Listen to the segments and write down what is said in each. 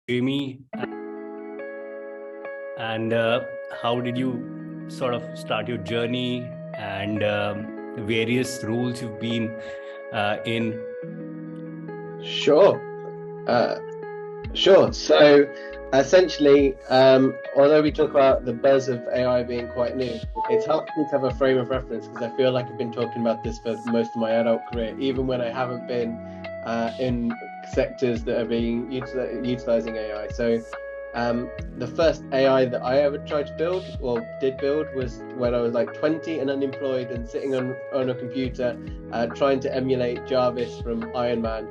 Jamie, and how did you sort of start your journey and various roles you've been in? Sure. Sure. So essentially, although we talk about the buzz of AI being quite new, it's helped me to have a frame of reference because I feel like I've been talking about this for most of my adult career, even when I haven't been in sectors that are being utilizing AI. So the first AI that I ever tried to build or did build was when I was like 20 and unemployed and sitting on a computer trying to emulate Jarvis from Iron Man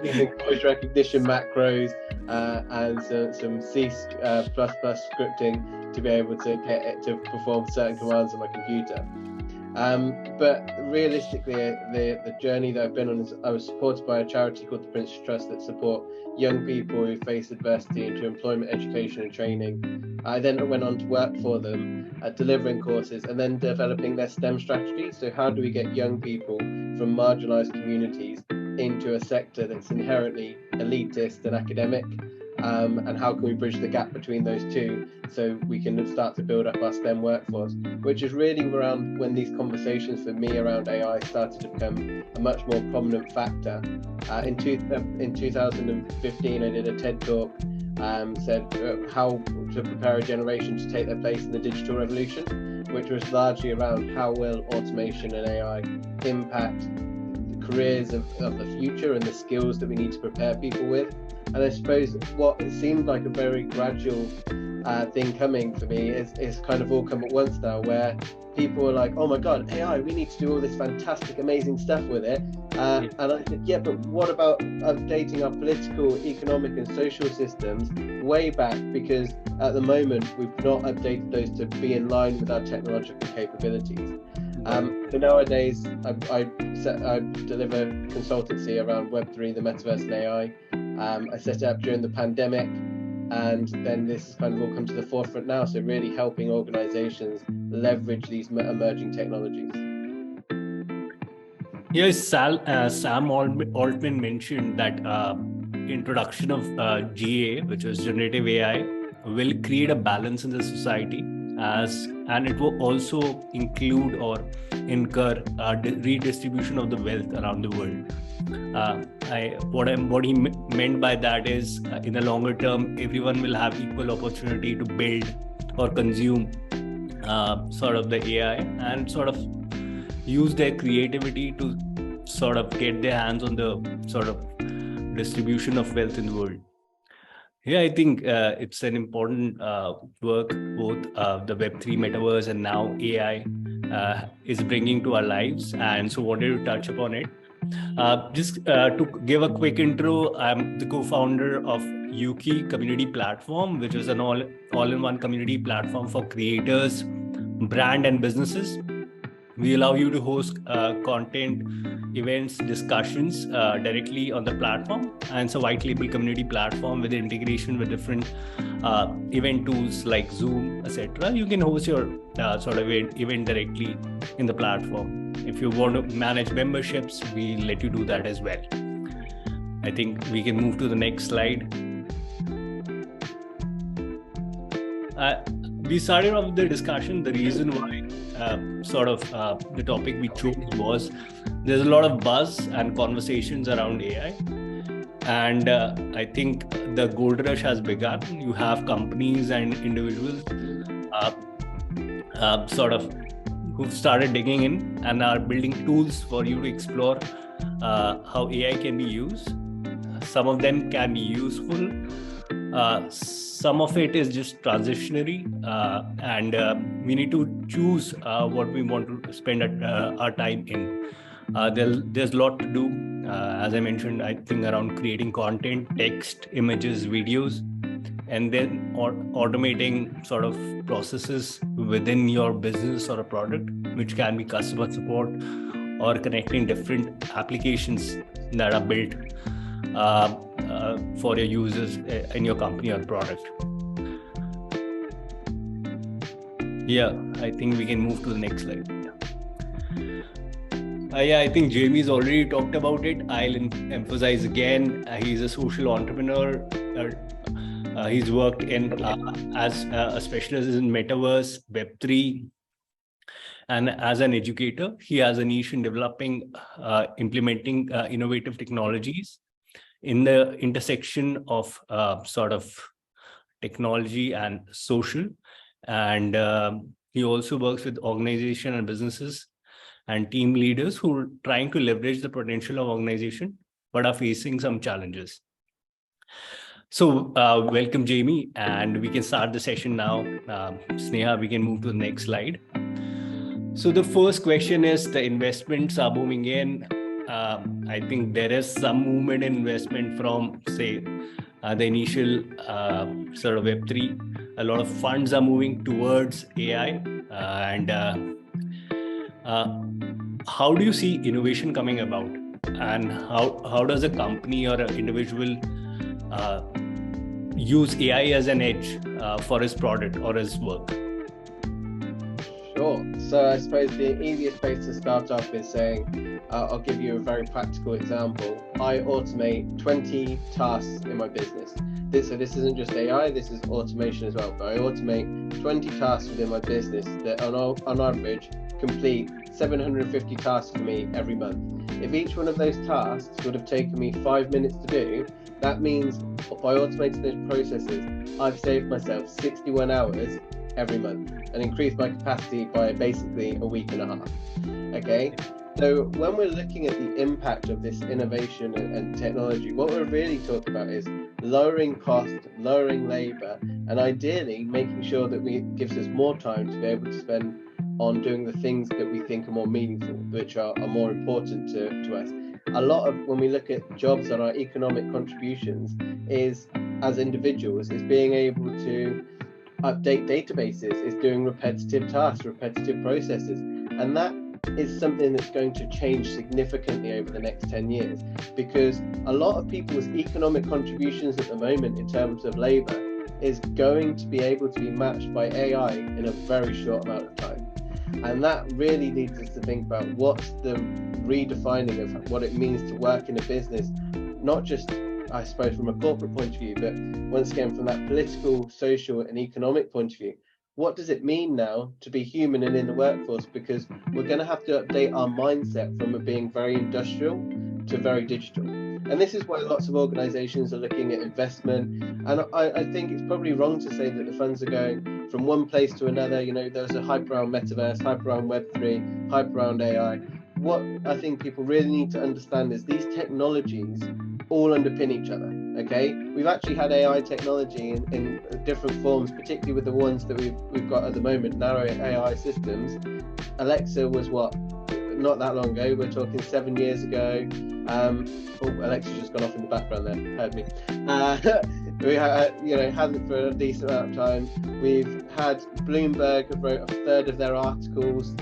using voice recognition macros and some C++ scripting to be able to get it to perform certain commands on my computer. But realistically, the journey that I've been on is I was supported by a charity called the Prince's Trust that support young people who face adversity into employment, education and training. I then went on to work for them delivering courses and then developing their STEM strategy. So how do we get young people from marginalised communities into a sector that's inherently elitist and academic? And how can we bridge the gap between those two so we can start to build up our STEM workforce, which is really around when these conversations for me around AI started to become a much more prominent factor. In 2015, I did a TED talk, said how to prepare a generation to take their place in the digital revolution, which was largely around how will automation and AI impact the careers of the future and the skills that we need to prepare people with. And I suppose what it seemed like a very gradual thing coming for me is kind of all come at once now, where people are like, oh my God, AI, we need to do all this fantastic, amazing stuff with it. And I said, yeah, but what about updating our political, economic and social systems way back? Because at the moment, we've not updated those to be in line with our technological capabilities. So nowadays, I deliver consultancy around Web3, the metaverse and AI. I set it up during the pandemic, and then this has kind of all come to the forefront now. So really helping organizations leverage these emerging technologies. Yes, Sam Altman mentioned that introduction of GA, which was generative AI, will create a balance in the society, and it will also include or incur redistribution of the wealth around the world. What he meant by that is, in the longer term, everyone will have equal opportunity to build or consume sort of the AI and sort of use their creativity to sort of get their hands on the sort of distribution of wealth in the world. Yeah, I think it's an important work both the Web3 metaverse and now AI is bringing to our lives, and so wanted to touch upon it. Just to give a quick intro, I'm the co-founder of Yuki Community Platform, which is an all-in-one community platform for creators, brand and businesses. We allow you to host content, events, discussions directly on the platform, and it's a white label community platform with integration with different event tools like Zoom, etc. You can host your sort of event directly in the platform. If you want to manage memberships, we let you do that as well. I think we can move to the next slide. We started off the discussion. The reason why the topic we chose was there's a lot of buzz and conversations around AI. And I think the gold rush has begun. You have companies and individuals who've started digging in and are building tools for you to explore how AI can be used. Some of them can be useful. Some of it is just transitionary, and we need to choose what we want to spend our time in. There's a lot to do, as I mentioned, I think around creating content, text, images, videos, and then automating sort of processes within your business or a product, which can be customer support or connecting different applications that are built for your users in your company or product. Yeah, I think we can move to the next slide. Yeah, I think Jamie's already talked about it. I'll emphasize again. He's a social entrepreneur. He's worked in as a specialist in metaverse, Web3, and as an educator, he has a niche in developing, implementing innovative technologies in the intersection of sort of technology and social. And he also works with organization and businesses and team leaders who are trying to leverage the potential of organization but are facing some challenges. So welcome, Jamie, and we can start the session now. Sneha, we can move to the next slide. So the first question is, the investments are booming in. I think there is some movement in investment from, say, the initial sort of Web3. A lot of funds are moving towards AI. And how do you see innovation coming about? And how does a company or an individual use AI as an edge for his product or his work? Sure. So I suppose the easiest place to start off is saying, I'll give you a very practical example. I automate 20 tasks in my business. So this isn't just AI, this is automation as well. But I automate 20 tasks within my business that on average complete 750 tasks for me every month. If each one of those tasks would have taken me 5 minutes to do, that means by automating those processes, I've saved myself 61 hours every month and increased my capacity by basically a week and a half. Okay, so when we're looking at the impact of this innovation and technology, what we're really talking about is lowering cost, lowering labor, and ideally making sure that it gives us more time to be able to spend on doing the things that we think are more meaningful, which are more important to us. A lot of when we look at jobs and our economic contributions is, as individuals, is being able to update databases, is doing repetitive tasks, repetitive processes, and that is something that's going to change significantly over the next 10 years, because a lot of people's economic contributions at the moment in terms of labor is going to be able to be matched by AI in a very short amount of time. And that really leads us to think about what's the redefining of what it means to work in a business, not just, I suppose, from a corporate point of view, but once again from that political, social and economic point of view. What does it mean now to be human and in the workforce? Because we're going to have to update our mindset from it being very industrial to very digital. And this is why lots of organizations are looking at investment. And I think it's probably wrong to say that the funds are going from one place to another. You know, there's a hype around metaverse, hype around Web3, hype around AI. What I think people really need to understand is these technologies all underpin each other. Okay, we've actually had AI technology in different forms, particularly with the ones that we've got at the moment, narrow AI systems. Alexa was what, not that long ago, we're talking 7 years ago. Alexa's just gone off in the background there, heard me. We had it for a decent amount of time. We've had Bloomberg have wrote a third of their articles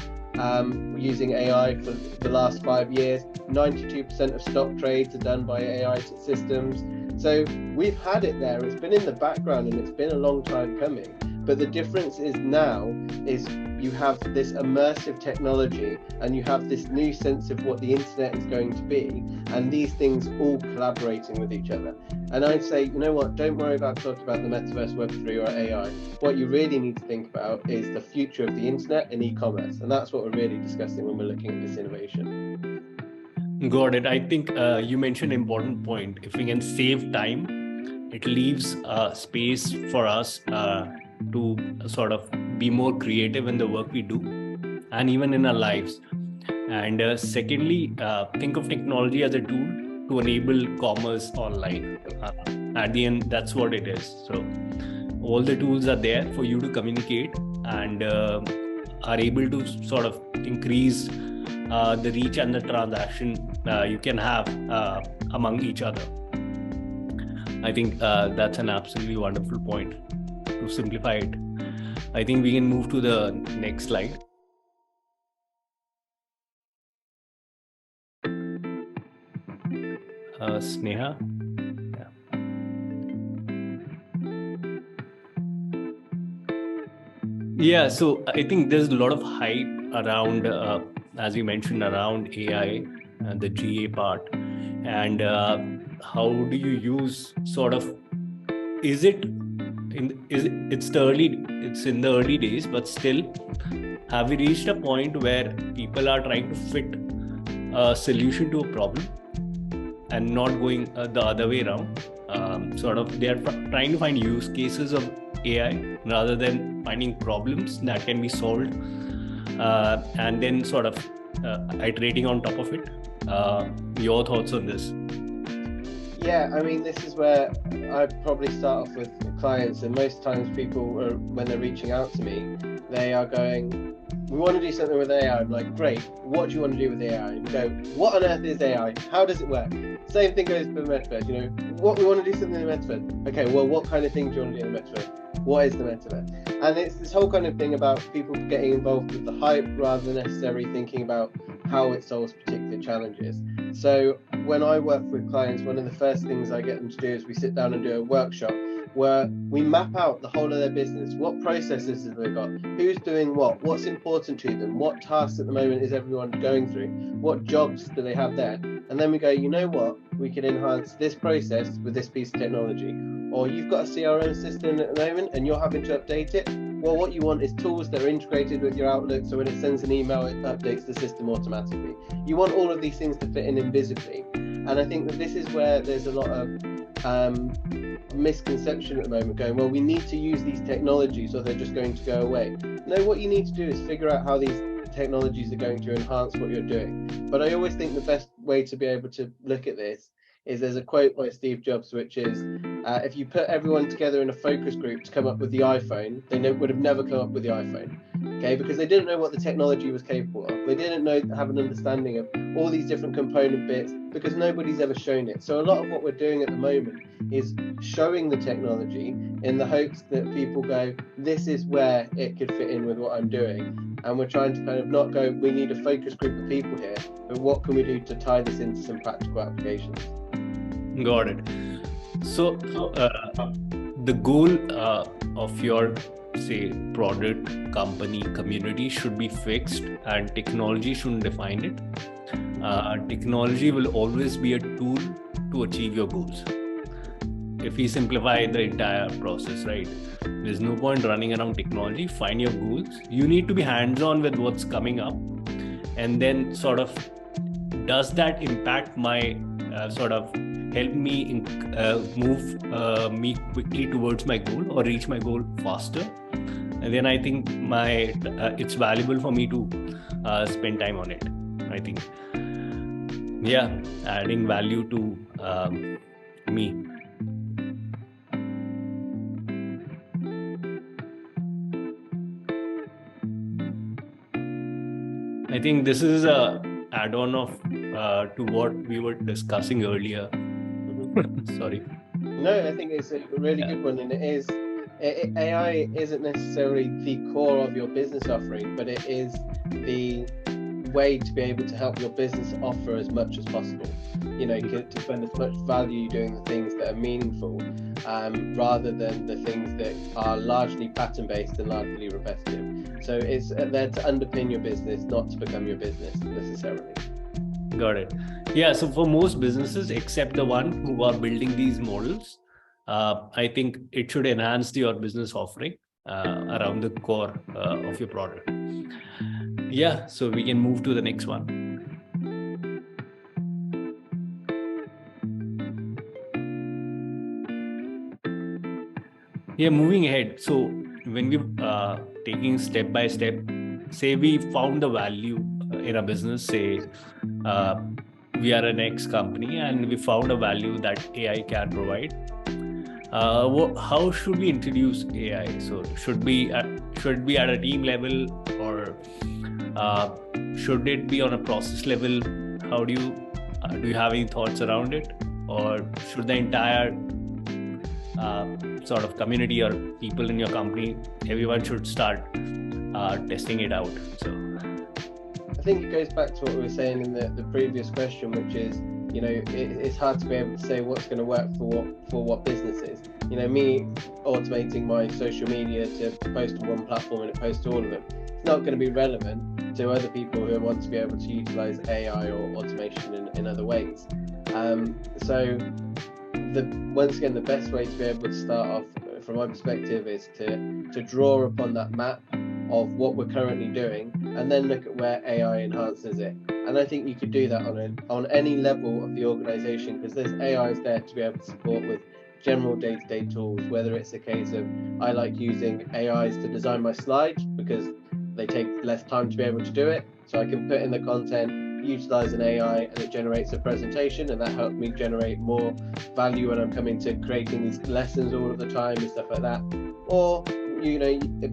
using AI for the last 5 years. 92% of stock trades are done by AI systems. So we've had it there. It's been in the background and it's been a long time coming. But the difference is now is you have this immersive technology and you have this new sense of what the internet is going to be, and these things all collaborating with each other. And I'd say, you know what, don't worry about talking about the metaverse, Web3 or AI. What you really need to think about is the future of the internet and e-commerce. And that's what we're really discussing when we're looking at this innovation. Got it. I think you mentioned an important point. If we can save time, it leaves space for us to sort of be more creative in the work we do and even in our lives. And secondly, think of technology as a tool to enable commerce online. At the end, that's what it is. So all the tools are there for you to communicate and are able to sort of increase the reach and the transaction you can have among each other. I think that's an absolutely wonderful point to simplify it. I think we can move to the next slide. Sneha. Yeah, so I think there's a lot of hype around as we mentioned, around AI and the GA part, and how do you use sort of, is it it's in the early days, but still, have we reached a point where people are trying to fit a solution to a problem and not going the other way around? Sort of, they are trying to find use cases of AI rather than finding problems that can be solved, and then sort of iterating on top of it. Your thoughts on this? Yeah, I mean, this is where I probably start off with clients, and most times people, when they're reaching out to me, they are going, we want to do something with AI. I'm like, great, what do you want to do with AI? And go, what on earth is AI? How does it work? Same thing goes for the metaverse, you know, what we want to do something in the metaverse. Okay, well, what kind of thing do you want to do in the metaverse? What is the metaverse? And it's this whole kind of thing about people getting involved with the hype rather than necessarily thinking about how it solves particular challenges. So when I work with clients, one of the first things I get them to do is we sit down and do a workshop where we map out the whole of their business. What processes have they got? Who's doing what? What's important to them? What tasks at the moment is everyone going through? What jobs do they have there? And then we go, you know what? We can enhance this process with this piece of technology. Or you've got a CRM system at the moment and you're having to update it. Well, what you want is tools that are integrated with your Outlook, so when it sends an email, it updates the system automatically. You want all of these things to fit in invisibly. And I think that this is where there's a lot of misconception at the moment, going, well, we need to use these technologies or they're just going to go away. No, what you need to do is figure out how these technologies are going to enhance what you're doing. But I always think the best way to be able to look at this is, there's a quote by Steve Jobs, which is, if you put everyone together in a focus group to come up with the iPhone, they would have never come up with the iPhone. Okay, because they didn't know what the technology was capable of. They didn't have an understanding of all these different component bits, because nobody's ever shown it. So a lot of what we're doing at the moment is showing the technology in the hopes that people go, this is where it could fit in with what I'm doing. And we're trying to kind of not go, we need a focus group of people here, but what can we do to tie this into some practical applications? Got it. So the goal of your, say, product, company, community should be fixed, and technology shouldn't define it. Technology will always be a tool to achieve your goals. If we simplify the entire process, right? There's no point running around technology. Find your goals. You need to be hands-on with what's coming up, and then sort of, does that impact my sort of help me move me quickly towards my goal or reach my goal faster? And then I think it's valuable for me to spend time on it. I think, yeah, adding value to me. I think this is a add-on of to what we were discussing earlier. Sorry. No, I think it's a really good one, and AI isn't necessarily the core of your business offering, but it is the way to be able to help your business offer as much as possible. You know, to spend as much value doing the things that are meaningful, rather than the things that are largely pattern-based and largely repetitive. So it's there to underpin your business, not to become your business necessarily. Got it. Yeah, so for most businesses, except the one who are building these models, I think it should enhance your business offering around the core of your product. Yeah, so we can move to the next one. Yeah, moving ahead. So when we taking step by step, say we found the value in a business, say we are an X company and we found a value that AI can provide. How should we introduce AI? So should be at a team level, or should it be on a process level? How do you have any thoughts around it, or should the entire sort of community or people in your company, everyone should start testing it out? So I think it goes back to what we were saying in the previous question, which is, you know, it's hard to be able to say what's going to work for what businesses. You know, me automating my social media to post on one platform and it posts to all of them, it's not going to be relevant to other people who want to be able to utilize AI or automation in other ways. So once again, the best way to be able to start off from my perspective is to draw upon that map of what we're currently doing and then look at where AI enhances it. And I think you could do that on any level of the organization, because there's AIs there to be able to support with general day-to-day tools, whether it's a case of I like using AIs to design my slides because they take less time to be able to do it, so I can put in the content, utilize an AI, and it generates a presentation, and that helps me generate more value when I'm coming to creating these lessons all of the time and stuff like that. Or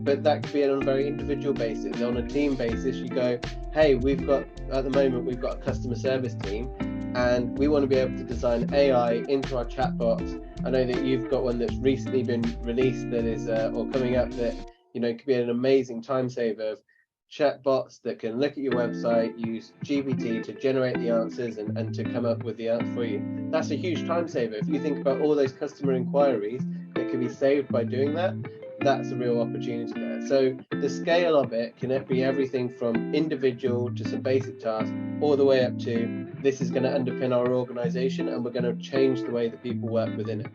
but that could be on a very individual basis. On a team basis, you go, hey, at the moment we've got a customer service team and we want to be able to design AI into our chatbots. I know that you've got one that's recently been released that is or coming up that could be an amazing time saver of chatbots that can look at your website, use GPT to generate the answers and to come up with the answer for you. That's a huge time saver. If you think about all those customer inquiries that can be saved by doing that, that's a real opportunity there. So the scale of it can be everything from individual to some basic tasks, all the way up to this is going to underpin our organization and we're going to change the way that people work within it.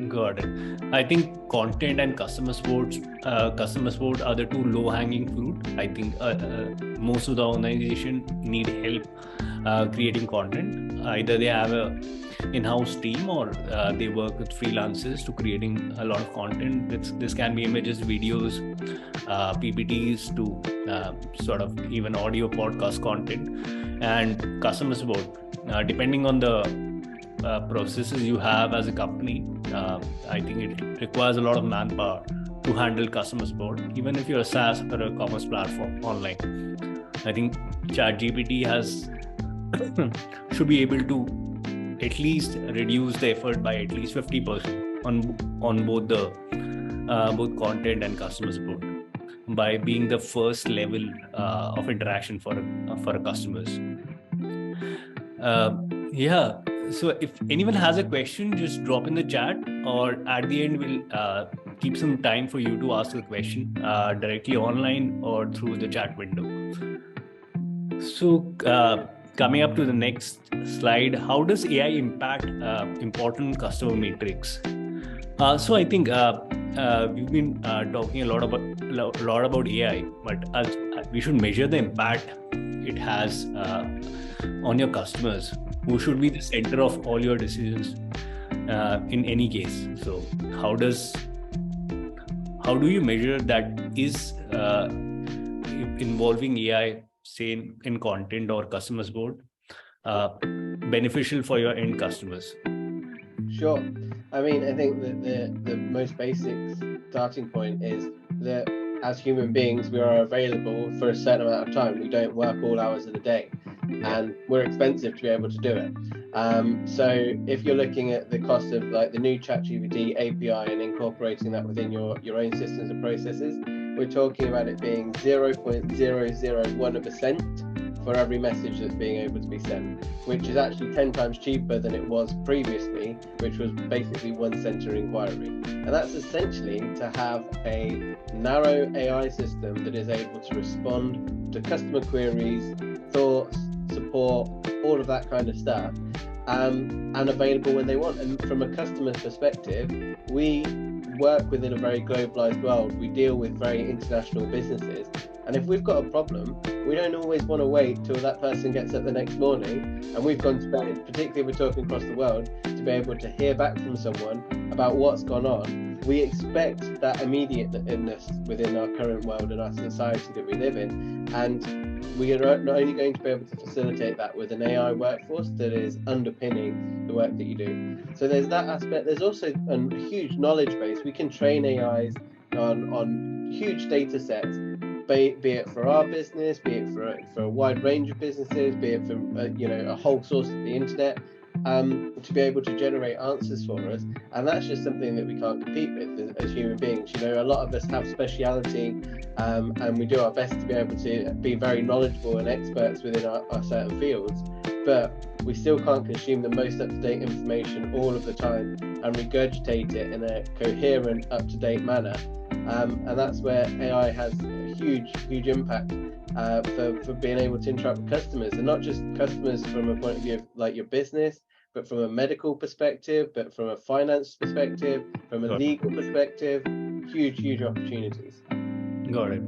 Got it. I think content and customer support are the two low-hanging fruit. I think most of the organization need help creating content. Either they have a in-house team or they work with freelancers to creating a lot of content. This can be images, videos, PPTs to sort of even audio podcast content. And customer support, depending on the processes you have as a company, I think it requires a lot of manpower to handle customer support, even if you're a SaaS or a commerce platform online. I think ChatGPT should be able to at least reduce the effort by at least 50% on both content and customer support, by being the first level of interaction for a customers. So if anyone has a question, just drop in the chat, or at the end we'll keep some time for you to ask a question directly online or through the chat window. So coming up to the next slide, how does AI impact important customer metrics? So I think we've been talking a lot about AI, but we should measure the impact it has on your customers, who should be the center of all your decisions in any case. So how do you measure that is involving AI, say in content or customer support, beneficial for your end customers? Sure. I mean, I think that the most basic starting point is that as human beings, we are available for a certain amount of time. We don't work all hours of the day, and we're expensive to be able to do it. So if you're looking at the cost of like the new ChatGPT API and incorporating that within your own systems and processes, we're talking about it being 0.001% for every message that's being able to be sent, which is actually 10 times cheaper than it was previously, which was basically 1 cent per inquiry. And that's essentially to have a narrow AI system that is able to respond to customer queries, thoughts, support, all of that kind of stuff, and available when they want. And from a customer's perspective, we work within a very globalized world. We deal with very international businesses. And if we've got a problem, we don't always want to wait till that person gets up the next morning and we've gone to bed, particularly if we're talking across the world, to be able to hear back from someone about what's gone on. We expect that immediateness within our current world and our society that we live in. And we are not only going to be able to facilitate that with an AI workforce that is underpinning the work that you do. So there's that aspect. There's also a huge knowledge base. We can train AIs on huge data sets, be it for our business, be it for a wide range of businesses, be it for a whole source of the internet, to be able to generate answers for us. And that's just something that we can't compete with as human beings. A lot of us have speciality, and we do our best to be able to be very knowledgeable and experts within our certain fields, but we still can't consume the most up-to-date information all of the time and regurgitate it in a coherent, up-to-date manner And that's where AI has a huge impact for being able to interact with customers, and not just customers from a point of view of like your business, but from a medical perspective, but from a finance perspective, from a legal perspective. Huge opportunities. Got it.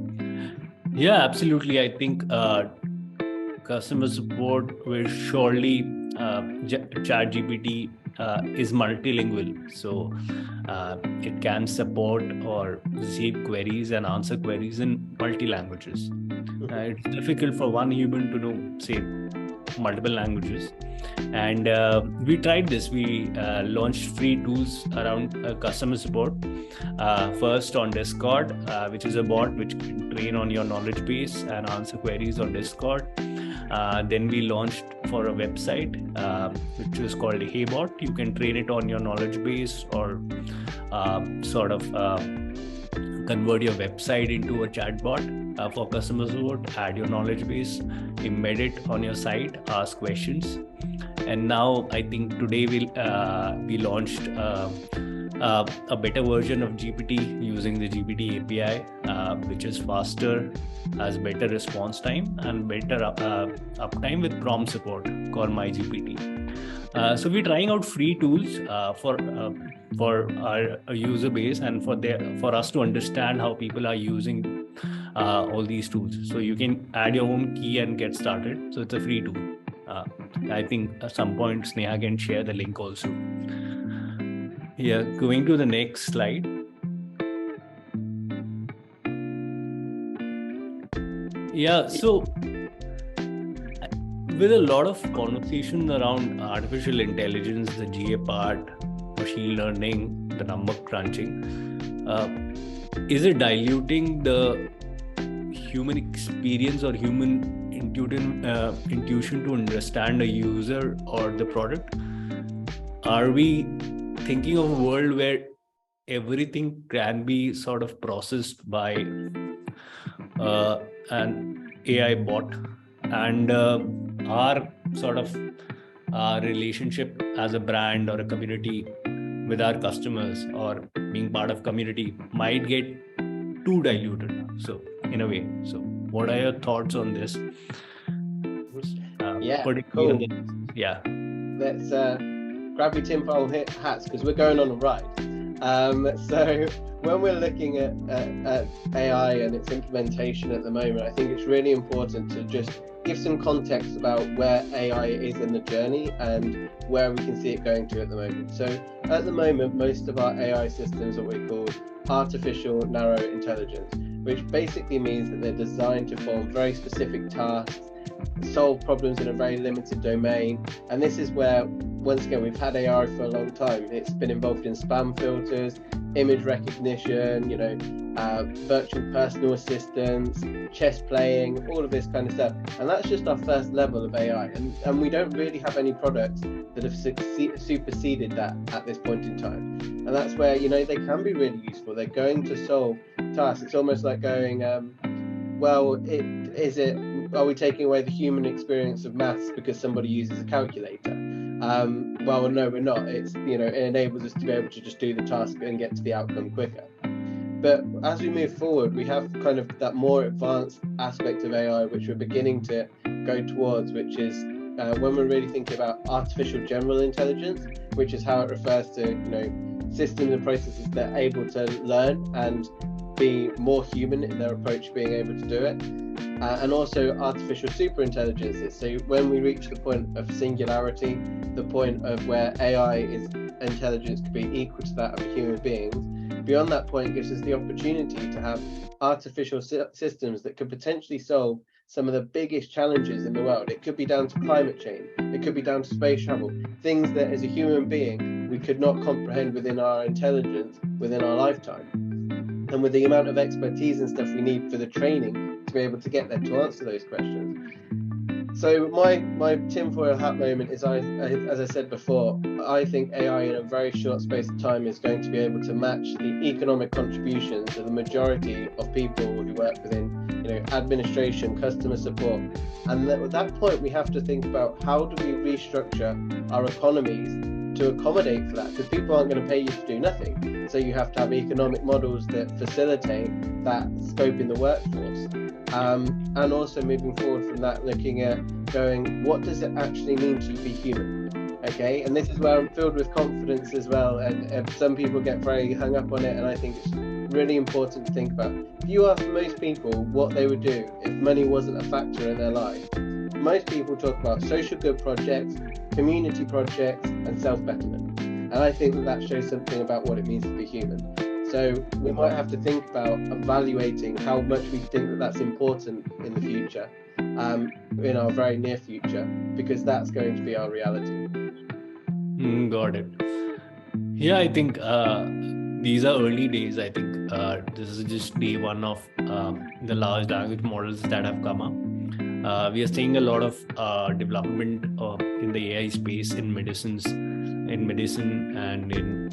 Yeah, absolutely. I think customer support will surely ChatGPT is multilingual, so it can support or receive queries and answer queries in multi languages. It's difficult for one human to know, say, multiple languages. And we tried this. We launched free tools around customer support. First on Discord, which is a bot which can train on your knowledge base and answer queries on Discord. Then we launched for a website which is called HeyBot. You can train it on your knowledge base, or convert your website into a chatbot for customer support. Add your knowledge base, embed it on your site, ask questions. And now I think today we launched a better version of GPT using the GPT API, which is faster, has better response time and better uptime with prompt support, called MyGPT. So we're trying out free tools for our user base, and for us to understand how people are using all these tools. So you can add your own key and get started. So it's a free tool. I think at some point Sneha can share the link also. Yeah, going to the next slide. Yeah, so with a lot of conversation around artificial intelligence, the GA part, machine learning, the number crunching, is it diluting the human experience or human intuition to understand a user or the product? Are we thinking of a world where everything can be sort of processed by an AI bot, and our sort of relationship as a brand or a community with our customers or being part of community might get too diluted? So in a way, so what are your thoughts on this? Yeah, cool. Yeah, let's grab your tinfoil hats, because we're going on a ride. So when we're looking at AI and its implementation at the moment, I think it's really important to just give some context about where AI is in the journey and where we can see it going to at the moment. So at the moment, most of our AI systems are what we call artificial narrow intelligence, which basically means that they're designed to perform very specific tasks, solve problems in a very limited domain. And this is where, once again, we've had AI for a long time. It's been involved in spam filters, image recognition, virtual personal assistants, chess playing, all of this kind of stuff. And that's just our first level of AI. And we don't really have any products that have superseded that at this point in time. And that's where, they can be really useful. They're going to solve tasks. It's almost like going, are we taking away the human experience of maths because somebody uses a calculator? Well, no, we're not. It enables us to be able to just do the task and get to the outcome quicker. But as we move forward, we have kind of that more advanced aspect of AI, which we're beginning to go towards, which is when we're really thinking about artificial general intelligence, which is how it refers to, systems and processes that are able to learn and be more human in their approach, being able to do it. And also artificial superintelligences. So when we reach the point of singularity, the point of where AI intelligence could be equal to that of a human being, beyond that point gives us the opportunity to have artificial systems that could potentially solve some of the biggest challenges in the world. It could be down to climate change, it could be down to space travel, things that as a human being we could not comprehend within our intelligence within our lifetime. And with the amount of expertise and stuff we need for the training to be able to get there to answer those questions. So my tinfoil hat moment is, as I said before, I think AI in a very short space of time is going to be able to match the economic contributions of the majority of people who work within, administration, customer support. And at that point, we have to think about how do we restructure our economies to accommodate for that, because people aren't going to pay you to do nothing. So you have to have economic models that facilitate that scope in the workforce. And also moving forward from that, looking at going, what does it actually mean to be human? Okay, and this is where I'm filled with confidence as well. And some people get very hung up on it, and I think it's really important to think about. If you ask most people what they would do if money wasn't a factor in their life, most people talk about social good projects, community projects, and self-betterment. And I think that shows something about what it means to be human. So we might have to think about evaluating how much we think that that's important in the future, in our very near future, because that's going to be our reality. Got it. Yeah, I think these are early days. I think this is just day one of the large language models that have come up. We are seeing a lot of development in the AI space in medicine and in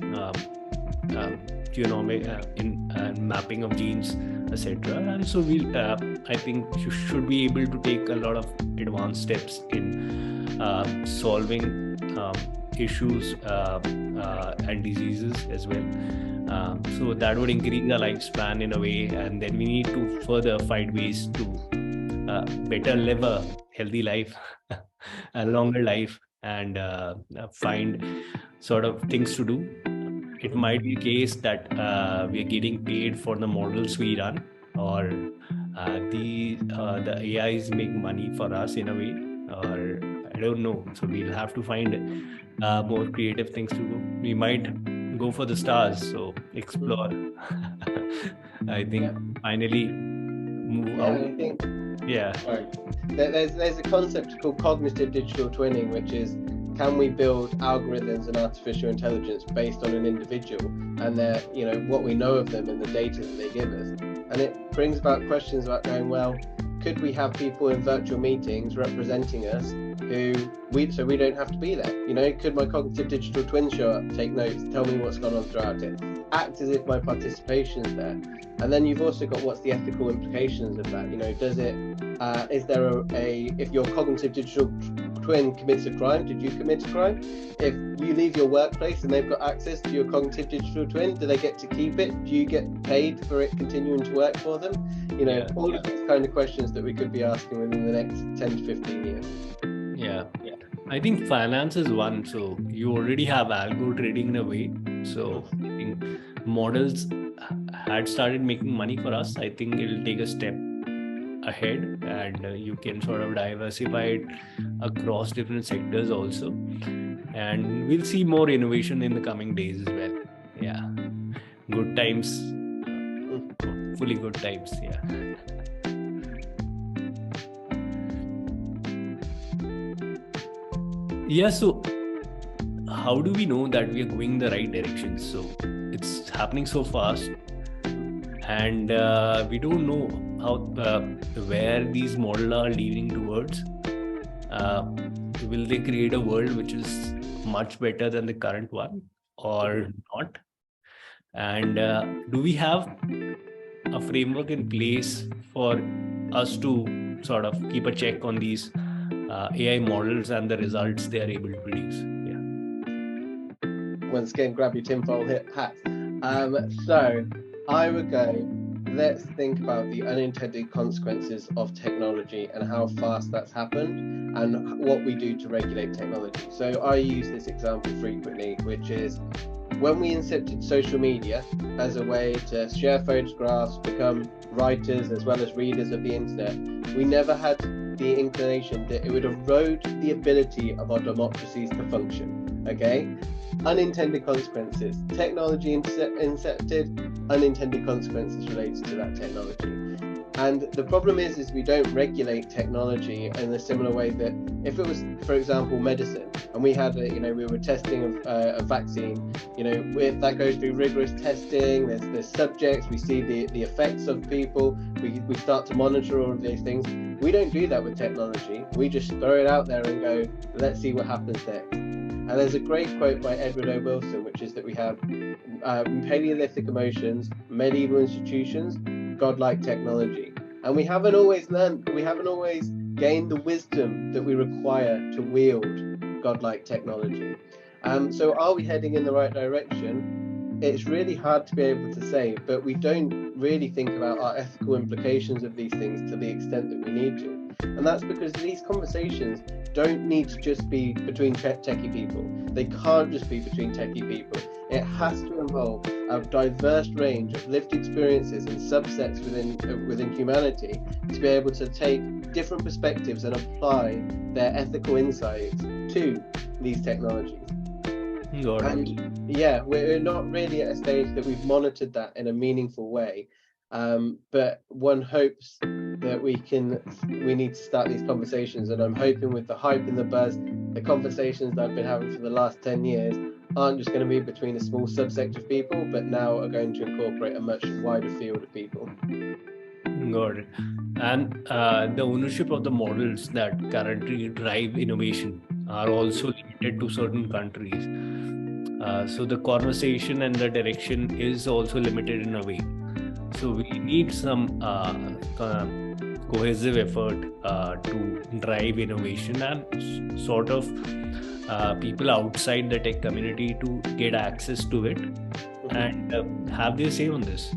genomic, in mapping of genes, etc. And so I think you should be able to take a lot of advanced steps in solving issues and diseases as well. So that would increase the lifespan in a way, and then we need to further find ways to better live a healthy life, a longer life, and find sort of things to do. It might be a case that we are getting paid for the models we run, or the AIs make money for us in a way, or I don't know. So we'll have to find more creative things to do. We might go for the stars, so explore. I think finally move out. I think, sorry. There's a concept called cognitive digital twinning, which is, can we build algorithms and artificial intelligence based on an individual and their, what we know of them and the data that they give us? And it brings about questions about going, well, could we have people in virtual meetings representing us so we don't have to be there? Could my cognitive digital twin show up, take notes, tell me what's gone on throughout it, act as if my participation is there? And then you've also got, what's the ethical implications of that? Is there if your cognitive digital twin commits a crime, did you commit a crime? If you leave your workplace and they've got access to your cognitive digital twin, do they get to keep it? Do you get paid for it continuing to work for them? All of these kind of questions that we could be asking within the next 10 to 15 years. Yeah. I think finance is one. So you already have algo trading in a way. So I think models had started making money for us. I think it'll take a step ahead, and you can sort of diversify it across different sectors also. And we'll see more innovation in the coming days as well. Yeah. Good times. Fully good times. Yeah. Yeah, so how do we know that we are going the right direction? So it's happening so fast, and we don't know how where these models are leading towards. Will they create a world which is much better than the current one or not? And do we have a framework in place for us to sort of keep a check on these AI models and the results they are able to produce? Yeah. Once again, grab your tinfoil hat. So I would go, let's think about the unintended consequences of technology and how fast that's happened and what we do to regulate technology. So I use this example frequently, which is when we incepted social media as a way to share photographs, become writers as well as readers of the internet, we never had the inclination that it would erode the ability of our democracies to function. Okay? Unintended consequences. Technology incepted, unintended consequences related to that technology. And the problem is we don't regulate technology in a similar way that if it was, for example, medicine, and we had, we were testing a vaccine, that goes through rigorous testing, there's subjects, we see the effects of people, we start to monitor all of these things. We don't do that with technology. We just throw it out there and go, let's see what happens next. And there's a great quote by Edward O. Wilson, which is that we have Paleolithic emotions, medieval institutions, godlike technology. And we haven't always gained the wisdom that we require to wield godlike technology. So are we heading in the right direction? It's really hard to be able to say, but we don't really think about our ethical implications of these things to the extent that we need to. And that's because these conversations don't need to just be between techie people. They can't just be between techie people. It has to involve a diverse range of lived experiences and subsets within humanity to be able to take different perspectives and apply their ethical insights to these technologies. And yeah, we're not really at a stage that we've monitored that in a meaningful way, but one hopes that we need to start these conversations, and I'm hoping with the hype and the buzz, the conversations that I've been having for the last 10 years aren't just going to be between a small subsect of people, but now are going to incorporate a much wider field of people. Got it. And the ownership of the models that currently drive innovation are also limited to certain countries. So the conversation and the direction is also limited in a way. So we need some cohesive effort to drive innovation and sort of people outside the tech community to get access to it and have their say on this.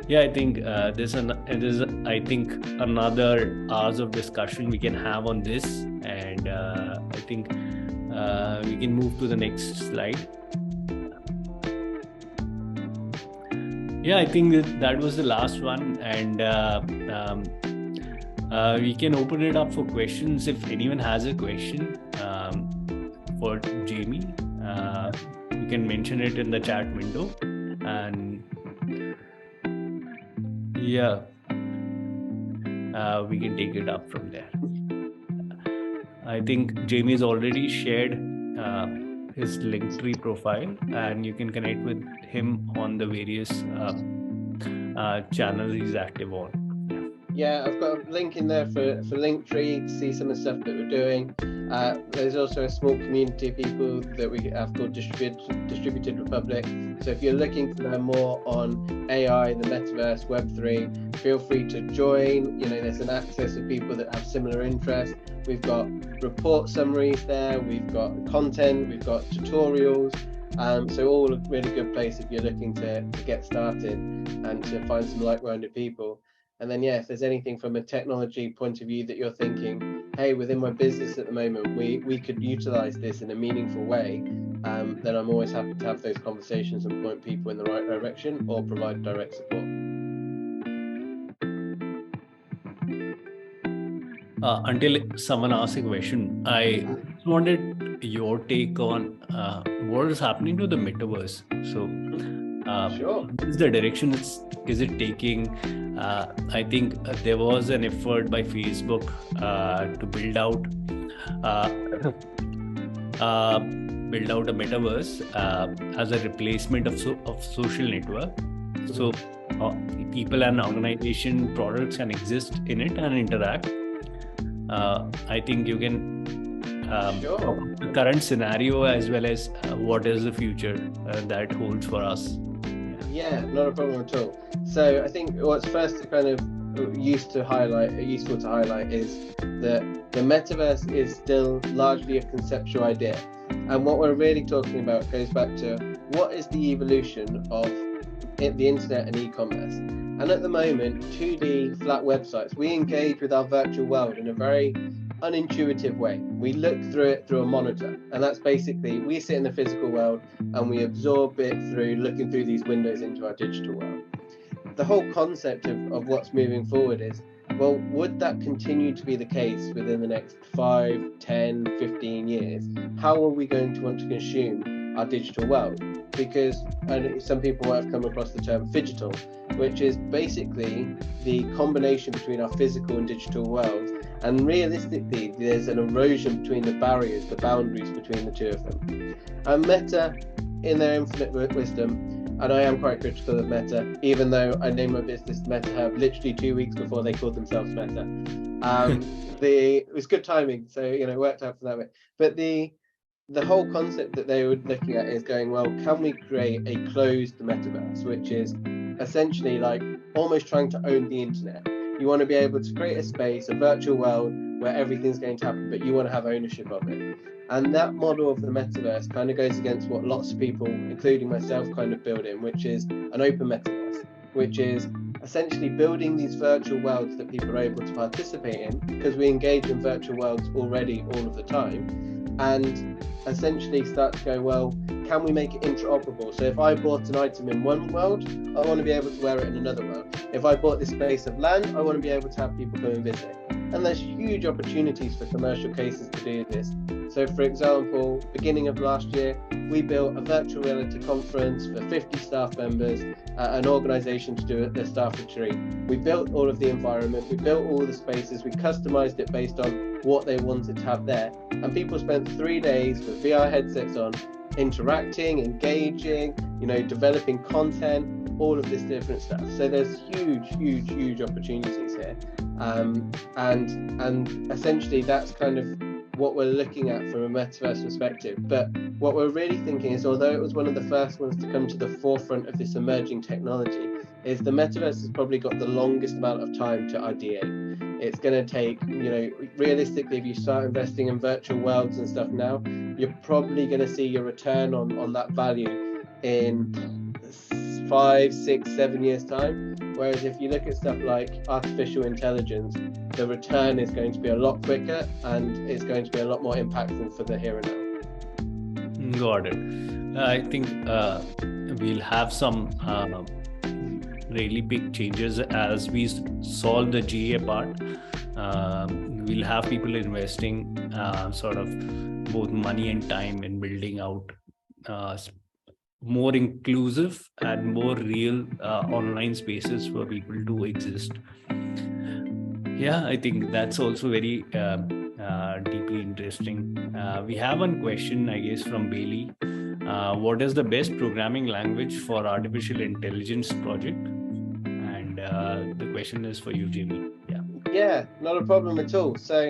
Yeah, I think there's I think another hours of discussion we can have on this, and I think we can move to the next slide. Yeah, I think that was the last one, and we can open it up for questions. If anyone has a question for Jamie, you can mention it in the chat window, and yeah, we can take it up from there. I think Jamie's already shared his Linktree profile, and you can connect with him on the various channels he's active on. Yeah, I've got a link in there for Linktree to see some of the stuff that we're doing. There's also a small community of people that we have called Distributed Republic. So if you're looking to learn more on AI, the metaverse, Web3, feel free to join. You know, there's an access of people that have similar interests. We've got report summaries there, we've got content, we've got tutorials. So all a really good place if you're looking to get started and to find some like-minded people. And then, yeah, if there's anything from a technology point of view that you're thinking, hey, within my business at the moment, we could utilize this in a meaningful way, then I'm always happy to have those conversations and point people in the right direction or provide direct support. Until someone asks a question, I wanted your take on what is happening to the metaverse. So, Sure. What is the direction is it taking? I think there was an effort by Facebook to build out a metaverse as a replacement of social network. So people and organization products can exist in it and interact. I think you can Sure. the current scenario as well as what is the future that holds for us. Yeah, not a problem at all. So I think what's first kind of useful to highlight is that the metaverse is still largely a conceptual idea. And what we're really talking about goes back to what is the evolution of the internet and e-commerce. And at the moment, 2D flat websites, we engage with our virtual world in a very unintuitive way. We look through it through a monitor, and that's basically, we sit in the physical world and we absorb it through looking through these windows into our digital world. The whole concept of what's moving forward is, well, would that continue to be the case within the next 5, 10, 15 years? How are we going to want to consume our digital world? Because, and some people might have come across the term phygital, which is basically the combination between our physical and digital worlds. And realistically, there's an erosion between the barriers, the boundaries between the two of them. And Meta, in their infinite wisdom, and I am quite critical of Meta, even though I named my business MetaHub literally 2 weeks before they called themselves Meta. It was good timing, so it worked out for that way. But the whole concept that they were looking at is going, well, can we create a closed metaverse, which is essentially like almost trying to own the internet. You want to be able to create a space, a virtual world where everything's going to happen, but you want to have ownership of it. And that model of the metaverse kind of goes against what lots of people, including myself, kind of build in, which is an open metaverse, which is essentially building these virtual worlds that people are able to participate in, because we engage in virtual worlds already all of the time, and essentially start to go, well, can we make it interoperable? So if I bought an item in one world, I want to be able to wear it in another world. If I bought this space of land, I want to be able to have people come and visit. And there's huge opportunities for commercial cases to do this. So for example, beginning of last year, we built a virtual reality conference for 50 staff members, an organisation to do their staff retreat. We built all of the environment, we built all the spaces, we customised it based on what they wanted to have there. And people spent 3 days with VR headsets on, interacting, engaging, developing content, all of this different stuff. So there's huge opportunities here. And essentially that's kind of what we're looking at from a metaverse perspective. But what we're really thinking is, although it was one of the first ones to come to the forefront of this emerging technology, is the metaverse has probably got the longest amount of time to ideate. It's going to take, realistically, if you start investing in virtual worlds and stuff now, you're probably going to see your return on that value in 5, 6, 7 years time. Whereas if you look at stuff like artificial intelligence, the return is going to be a lot quicker and it's going to be a lot more impactful for the here and now. Got it. I think we'll have some really big changes as we solve the GA part. We'll have people investing sort of both money and time in building out more inclusive and more real online spaces for people to exist. Yeah, I think that's also very deeply interesting. We have one question, I guess, from Bailey. What is the best programming language for artificial intelligence project? And the question is for you, Jamie. Yeah, not a problem at all. So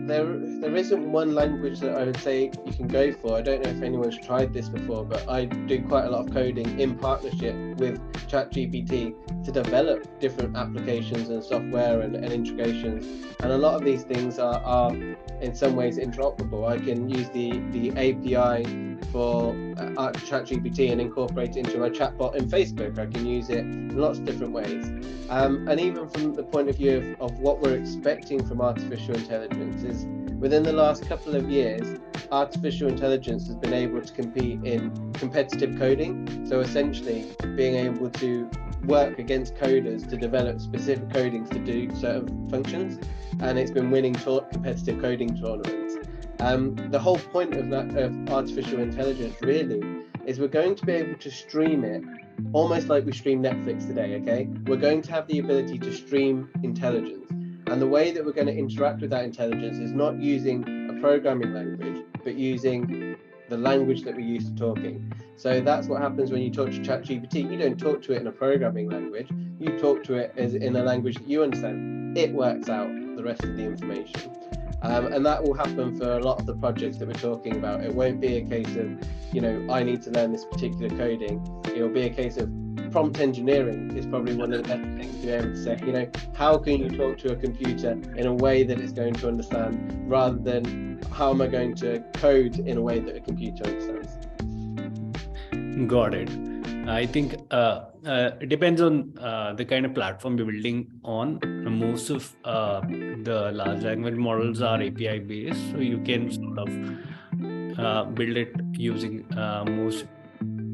there isn't one language that I would say you can go for. I don't know if anyone's tried this before, but I do quite a lot of coding in partnership with ChatGPT to develop different applications and software and integrations. And a lot of these things are in some ways interoperable. I can use the API for ChatGPT and incorporate it into my chatbot in Facebook. I can use it in lots of different ways. And even from the point of view of what we're expecting from artificial intelligence is, within the last couple of years, artificial intelligence has been able to compete in competitive coding. So essentially being able to work against coders to develop specific codings to do certain functions. And it's been winning competitive coding tournaments. The whole point of artificial intelligence really is we're going to be able to stream it almost like we stream Netflix today, okay? We're going to have the ability to stream intelligence. And the way that we're going to interact with that intelligence is not using a programming language, but using the language that we're used to talking. So that's what happens when you talk to ChatGPT. You don't talk to it in a programming language. You talk to it as in a language that you understand. It works out the rest of the information. And that will happen for a lot of the projects that we're talking about. It won't be a case of, I need to learn this particular coding. It'll be a case of prompt engineering is probably one of the best things to be able to say, how can you talk to a computer in a way that it's going to understand, rather than how am I going to code in a way that a computer understands? Got it. I think it depends on the kind of platform you're building on. Most of the large language models are API based, so you can sort of build it using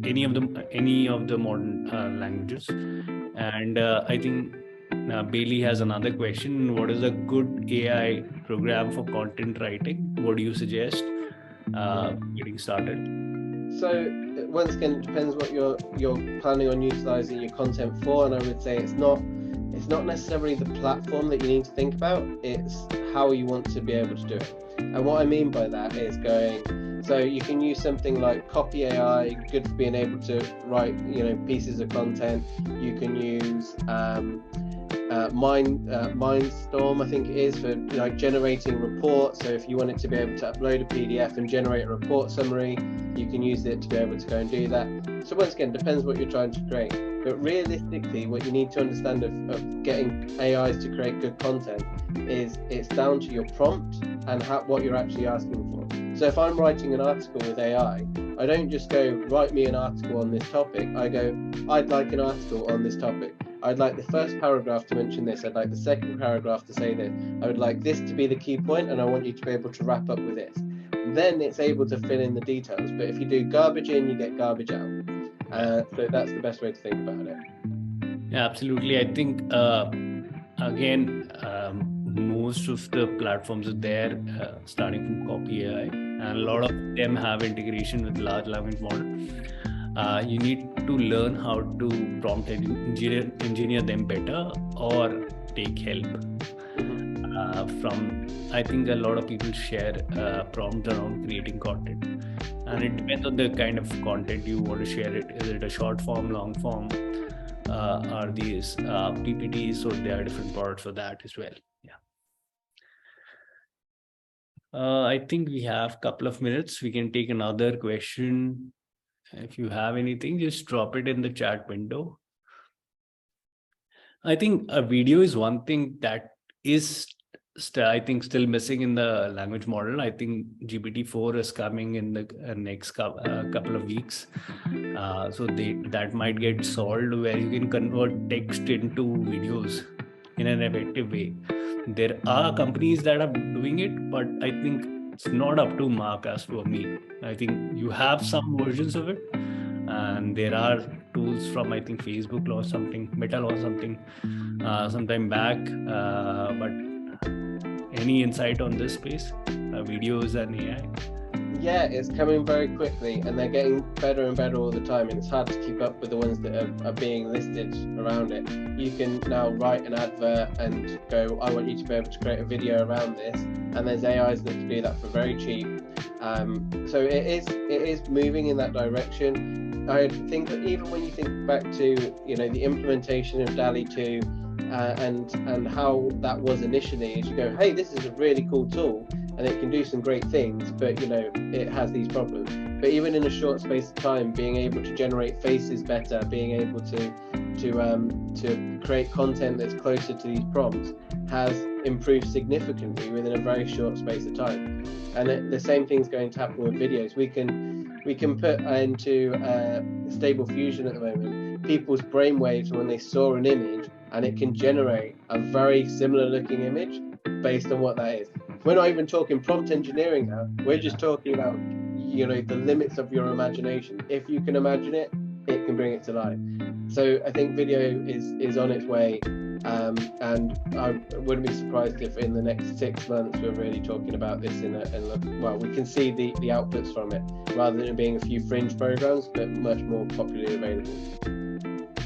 any of the modern languages. And I think Bailey has another question. What is a good AI program for content writing? What do you suggest getting started? So once again, it depends what you're planning on utilizing your content for, and I would say it's not necessarily the platform that you need to think about, it's how you want to be able to do it. And what I mean by that is so you can use something like Copy AI, good for being able to write pieces of content. You can use Mindstorm, I think it is, for generating reports. So if you wanted to be able to upload a PDF and generate a report summary, you can use it to be able to go and do that. So once again, depends what you're trying to create. But realistically, what you need to understand of getting AIs to create good content is it's down to your prompt and what you're actually asking for. So if I'm writing an article with AI, I don't just go, write me an article on this topic. I go, I'd like an article on this topic. I'd like the first paragraph to mention this. I'd like the second paragraph to say this. I would like this to be the key point, and I want you to be able to wrap up with this. Then it's able to fill in the details. But if you do garbage in, you get garbage out. So that's the best way to think about it. Yeah, absolutely. I think, again, most of the platforms are there, starting from Copy AI, and a lot of them have integration with large language model. You need to learn how to prompt engineer them better, or take help from, I think a lot of people share prompts around creating content, and it depends on the kind of content you want to share. Is it a short form, long form? Are these PPTs? So there are different parts for that as well. Yeah. I think we have a couple of minutes. We can take another question. If you have anything, just drop it in the chat window. I think a video is one thing that is I think still missing in the language model. I think GPT-4 is coming in the next couple of weeks. So that might get solved, where you can convert text into videos in an effective way. There are companies that are doing it, but I think it's not up to mark as for me. I think you have some versions of it, and there are tools from, I think, Facebook or something, Meta or something, sometime back. But any insight on this space, videos and AI? Yeah, it's coming very quickly, and they're getting better and better all the time, and it's hard to keep up with the ones that are being listed around it. You can now write an advert and go, I want you to be able to create a video around this, and there's AIs that can do that for very cheap. So it is moving in that direction. I think that even when you think back to the implementation of DALL-E 2 and how that was initially, is you go, hey, this is a really cool tool and it can do some great things, but it has these problems. But even in a short space of time, being able to generate faces better, being able to create content that's closer to these prompts has improved significantly within a very short space of time. And the same thing's going to happen with videos. We can put into Stable Fusion at the moment people's brainwaves when they saw an image, and it can generate a very similar looking image based on what that is. We're not even talking prompt engineering now. We're just talking about the limits of your imagination. If you can imagine it, it can bring it to life. So I think video is on its way, and I wouldn't be surprised if in the next 6 months we're really talking about this well, we can see the outputs from it, rather than it being a few fringe programs, but much more popularly available.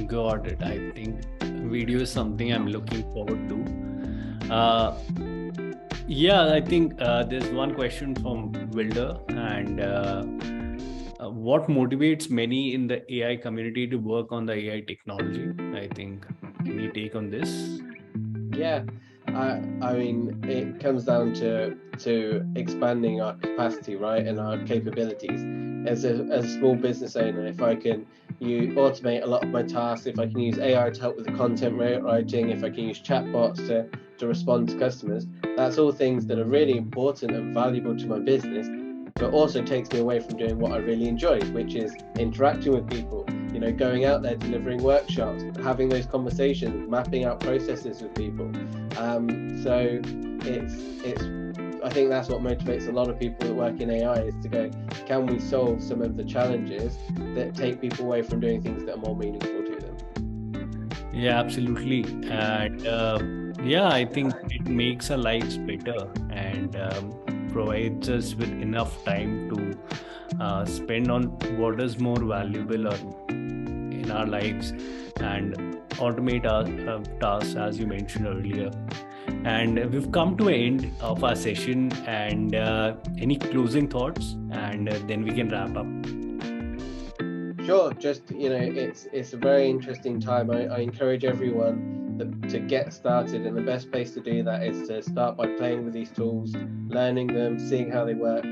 Got it. I think video is something I'm looking forward to. Yeah, I think there's one question from Wilder, and what motivates many in the AI community to work on the AI technology? I think, any take on this? Yeah, I mean, it comes down to expanding our capacity, right, and our capabilities. As a small business owner, if I can automate a lot of my tasks, if I can use AI to help with the content writing, if I can use chatbots to respond to customers, that's all things that are really important and valuable to my business, but also takes me away from doing what I really enjoy, which is interacting with people, going out there, delivering workshops, having those conversations, mapping out processes with people. So I think that's what motivates a lot of people that work in AI, is to go, can we solve some of the challenges that take people away from doing things that are more meaningful to them? Yeah, absolutely. And I think it makes our lives better, and provides us with enough time to spend on what is more valuable in our lives, and automate our tasks, as you mentioned earlier. And we've come to an end of our session, and any closing thoughts, and then we can wrap up. Sure. Just, it's a very interesting time. I encourage everyone to get started, and the best place to do that is to start by playing with these tools, learning them, seeing how they work.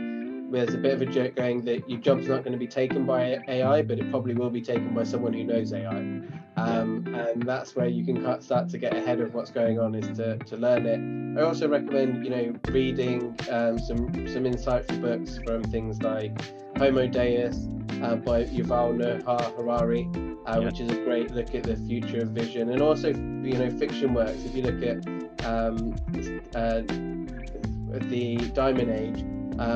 there's a bit of a joke going that your job's not going to be taken by AI, but it probably will be taken by someone who knows AI. And that's where you can start to get ahead of what's going on, is to learn it. I also recommend, reading some insightful books from things like Homo Deus by Yuval Noah Harari, which is a great look at the future of vision, and also fiction works. If you look at the Diamond Age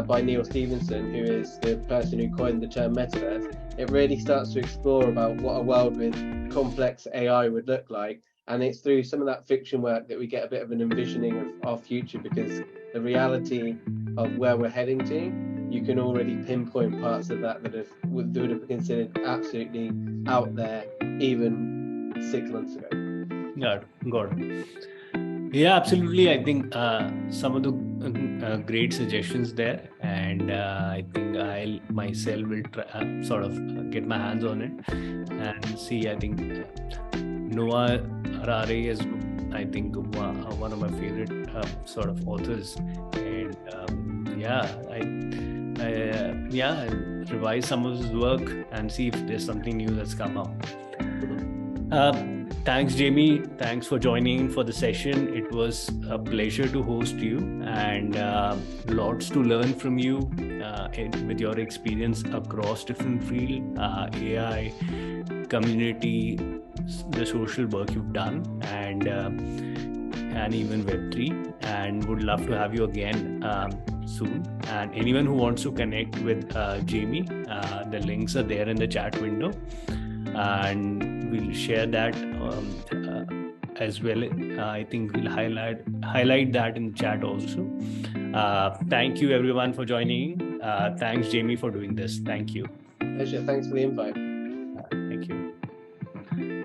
by Neil Stephenson, who is the person who coined the term metaverse, it really starts to explore about what a world with complex AI would look like. And it's through some of that fiction work that we get a bit of an envisioning of our future, because the reality of where we're heading to, you can already pinpoint parts of that would have been considered absolutely out there even 6 months ago. Got it. Yeah, absolutely. I think some of the great suggestions there, and I think I myself will try, sort of get my hands on it and see. I think Noah Harari is, I think, one of my favorite sort of authors, and I'll revise some of his work and see if there's something new that's come up. Thanks, Jamie. Thanks for joining for the session. It was a pleasure to host you, and lots to learn from you with your experience across different fields, AI, community, the social work you've done, and even Web3. And would love to have you again soon. And anyone who wants to connect with Jamie, the links are there in the chat window, and we'll share that as well. I think we'll highlight that in the chat also. Thank you everyone for joining. Thanks, Jamie, for doing this. Thank you. Pleasure. Thanks for the invite. Thank you.